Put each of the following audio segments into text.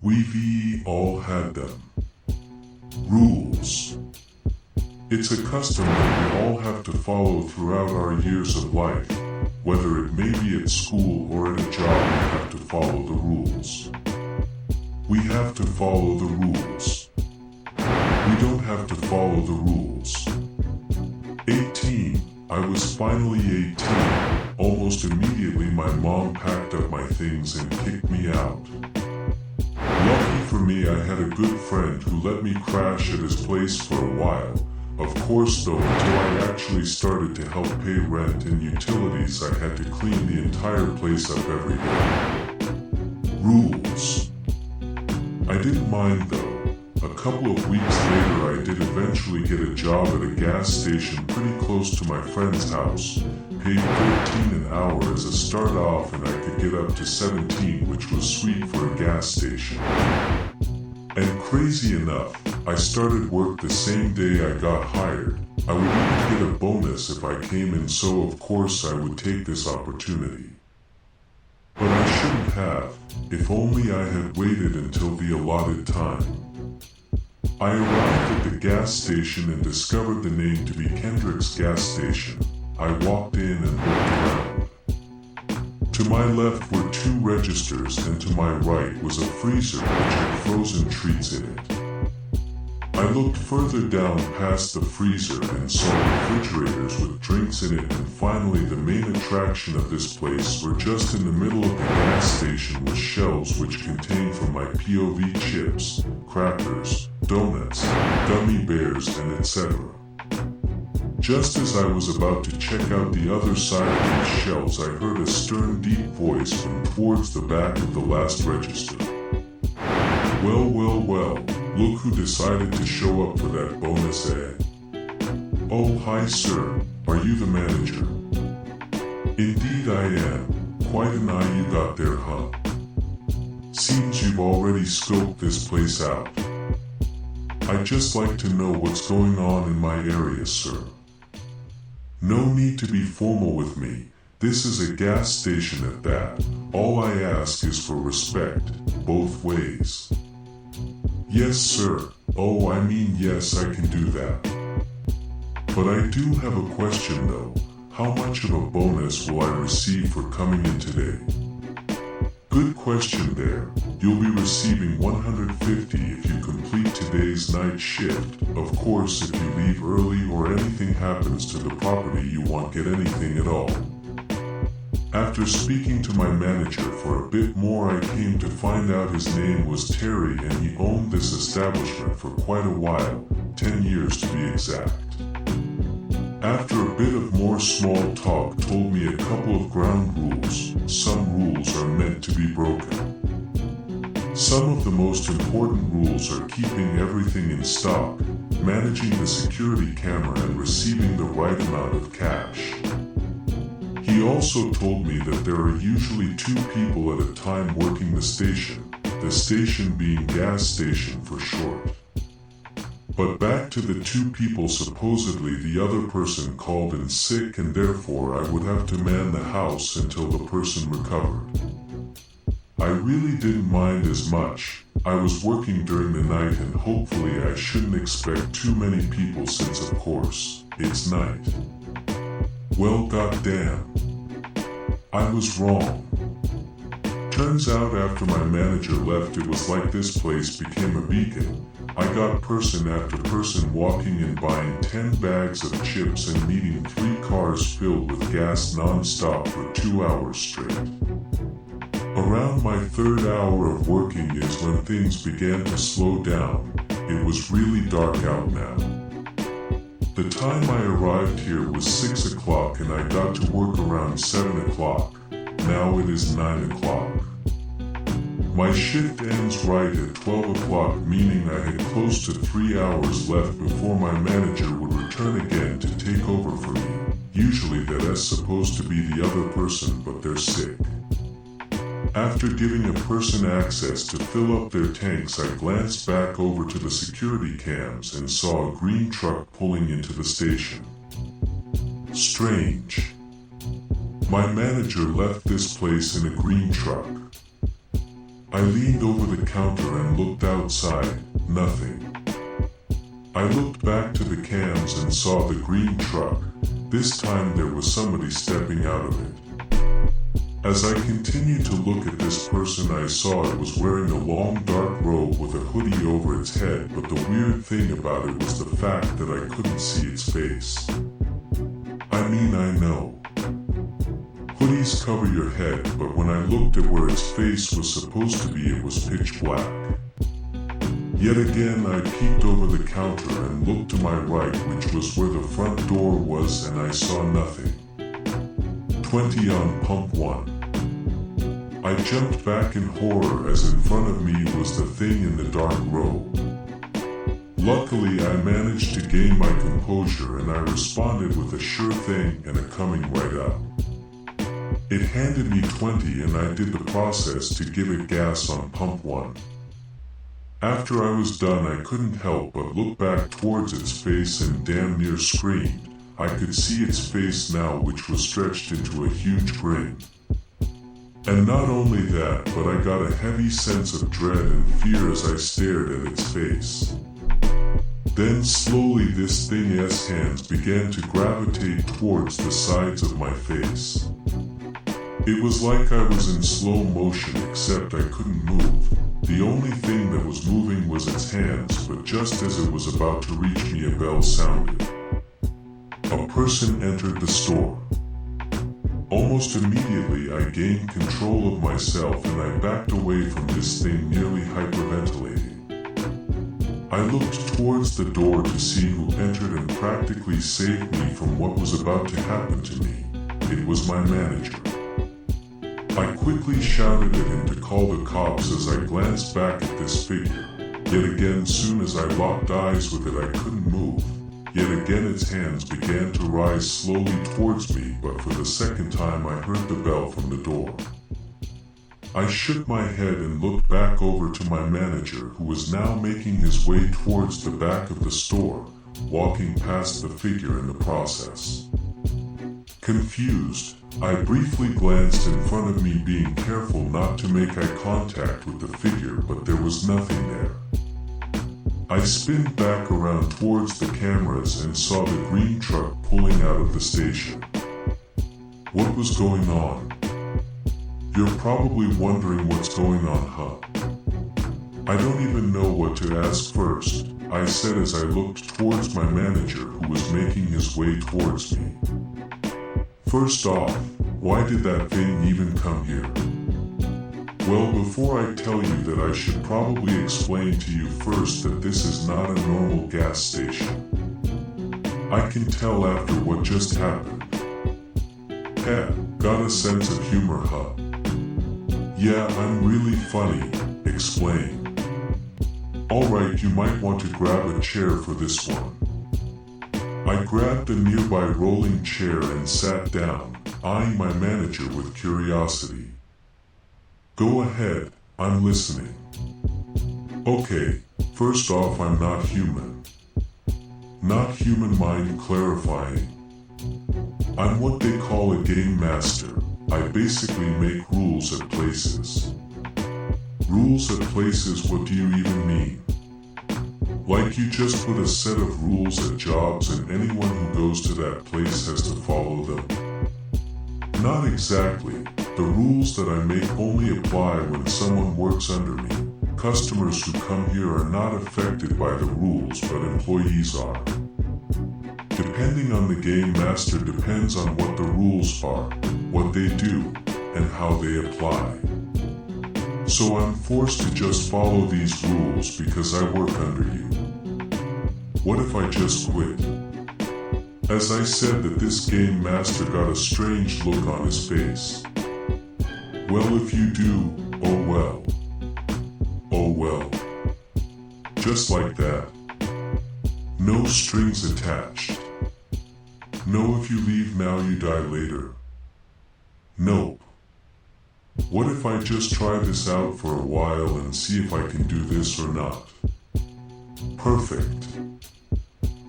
We've all had them. Rules. It's a custom that we all have to follow throughout our years of life. Whether it may be at school or at a job, we have to follow the rules. We have to follow the rules. We don't have to follow the rules. 18. I was finally 18. Almost immediately my mom packed up my things and kicked me out. Lucky for me, I had a good friend who let me crash at his place for a while. Of course though, until I actually started to help pay rent and utilities, I had to clean the entire place up every day. Rules. I didn't mind though. A couple of weeks later I did eventually get a job at a gas station pretty close to my friend's house. Paid $13 an hour as a start off, and I could get up to $17, which was sweet for a gas station. And crazy enough, I started work the same day I got hired. I would even get a bonus if I came in, so of course I would take this opportunity. But I shouldn't have, if only I had waited until the allotted time. I arrived at the gas station and discovered the name to be Kendrick's gas station. I walked in and looked around. To my left were 2 registers, and to my right was a freezer which had frozen treats in it. I looked further down past the freezer and saw refrigerators with drinks in it, and finally the main attraction of this place were just in the middle of the gas station was shelves which contained from my POV chips, crackers, donuts, gummy bears, and etc. Just as I was about to check out the other side of these shelves, I heard a stern, deep voice from towards the back of the last register. Well, look who decided to show up for that bonus ad. Oh, hi sir, are you the manager? Indeed I am. Quite an eye you got there, huh? Seems you've already scoped this place out. I'd just like to know what's going on in my area, sir. No need to be formal with me. This is a gas station at that. All I ask is for respect, both ways. Yes, sir. Oh, I mean, yes, I can do that. But I do have a question though. How much of a bonus will I receive for coming in today? Good question there. You'll be receiving $150 if you complete today's night shift. Of course, if you leave early or anything happens to the property, you won't get anything at all. After speaking to my manager for a bit more, I came to find out his name was Terry, and he owned this establishment for quite a while, 10 years to be exact. After a bit of more small talk, told me a couple of ground rules. Some rules are meant to be broken. Some of the most important rules are keeping everything in stock, managing the security camera, and receiving the right amount of cash. He also told me that there are usually 2 people at a time working the station being gas station for short. But back to the 2 people, supposedly the other person called in sick, and therefore I would have to man the house until the person recovered. I really didn't mind as much. I was working during the night, and hopefully I shouldn't expect too many people since of course, it's night. Well, goddamn. I was wrong. Turns out after my manager left, it was like this place became a beacon. I got person after person walking in buying 10 bags of chips and needing 3 cars filled with gas non-stop for 2 hours straight. Around my 3rd hour of working is when things began to slow down. It was really dark out now. The time I arrived here was 6 o'clock and I got to work around 7 o'clock. Now it is 9 o'clock. My shift ends right at 12 o'clock, meaning I had close to 3 hours left before my manager would return again to take over for me. Usually that's supposed to be the other person, but they're sick. After giving a person access to fill up their tanks, I glanced back over to the security cams and saw a green truck pulling into the station. Strange. My manager left this place in a green truck. I leaned over the counter and looked outside. Nothing. I looked back to the cams and saw the green truck. This time there was somebody stepping out of it. As I continued to look at this person, I saw it was wearing a long dark robe with a hoodie over its head, but the weird thing about it was the fact that I couldn't see its face. I mean, I know hoodies cover your head, but when I looked at where its face was supposed to be, it was pitch black. Yet again, I peeked over the counter and looked to my right, which was where the front door was, and I saw nothing. 20 on pump 1. I jumped back in horror as in front of me was the thing in the dark robe. Luckily, I managed to gain my composure and I responded with a sure thing and a coming right up. It handed me 20 and I did the process to give it gas on pump 1. After I was done, I couldn't help but look back towards its face and damn near screamed. I could see its face now, which was stretched into a huge grin. And not only that, but I got a heavy sense of dread and fear as I stared at its face. Then slowly this thing's hands began to gravitate towards the sides of my face. It was like I was in slow motion, except I couldn't move. The only thing that was moving was its hands, but just as it was about to reach me, a bell sounded. A person entered the store. Almost immediately, I gained control of myself and I backed away from this thing, nearly hyperventilating. I looked towards the door to see who entered and practically saved me from what was about to happen to me. It was my manager. I quickly shouted at him to call the cops as I glanced back at this figure. Yet again, soon as I locked eyes with it, I couldn't move. Yet again its hands began to rise slowly towards me, but for the second time I heard the bell from the door. I shook my head and looked back over to my manager, who was now making his way towards the back of the store, walking past the figure in the process. Confused, I briefly glanced in front of me, being careful not to make eye contact with the figure, but there was nothing there. I spinned back around towards the cameras and saw the green truck pulling out of the station. What was going on? You're probably wondering what's going on, huh? I don't even know what to ask first, I said as I looked towards my manager, who was making his way towards me. First off, why did that thing even come here? Well, before I tell you that, I should probably explain to you first that this is not a normal gas station. I can tell after what just happened. Got a sense of humor, huh? Yeah, I'm really funny. Explain. Alright, you might want to grab a chair for this one. I grabbed a nearby rolling chair and sat down, eyeing my manager with curiosity. Go ahead, I'm listening. Okay, first off, I'm not human. Not human, mind clarifying. I'm what they call a game master. I basically make rules at places. Rules at places, what do you even mean? Like you just put a set of rules at jobs and anyone who goes to that place has to follow them? Not exactly. The rules that I make only apply when someone works under me. Customers who come here are not affected by the rules, but employees are. Depending on the game master depends on what the rules are, what they do, and how they apply. So I'm forced to just follow these rules because I work under you. What if I just quit? As I said that, this game master got a strange look on his face. Well, if you do, oh well. Oh well. Just like that. No strings attached. No, if you leave now you die later. Nope. What if I just try this out for a while and see if I can do this or not? Perfect.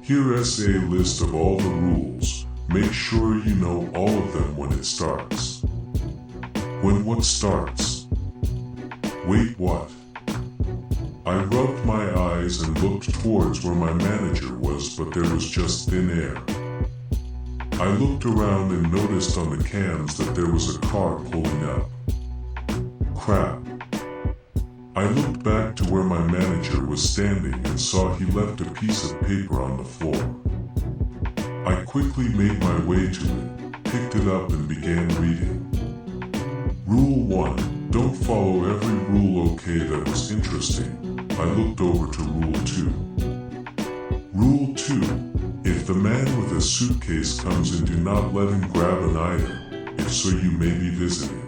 Here's a list of all the rules. Make sure you know all of them when it starts. When what starts? Wait, what? I rubbed my eyes and looked towards where my manager was, but there was just thin air. I looked around and noticed on the cams that there was a car pulling up. Crap. I looked back to where my manager was standing and saw he left a piece of paper on the floor. I quickly made my way to it, picked it up and began reading. Rule 1. Don't follow every rule. Okay, that was interesting. I looked over to Rule 2. Rule 2. If the man with a suitcase comes in, do not let him grab an item. If so, you may be visited.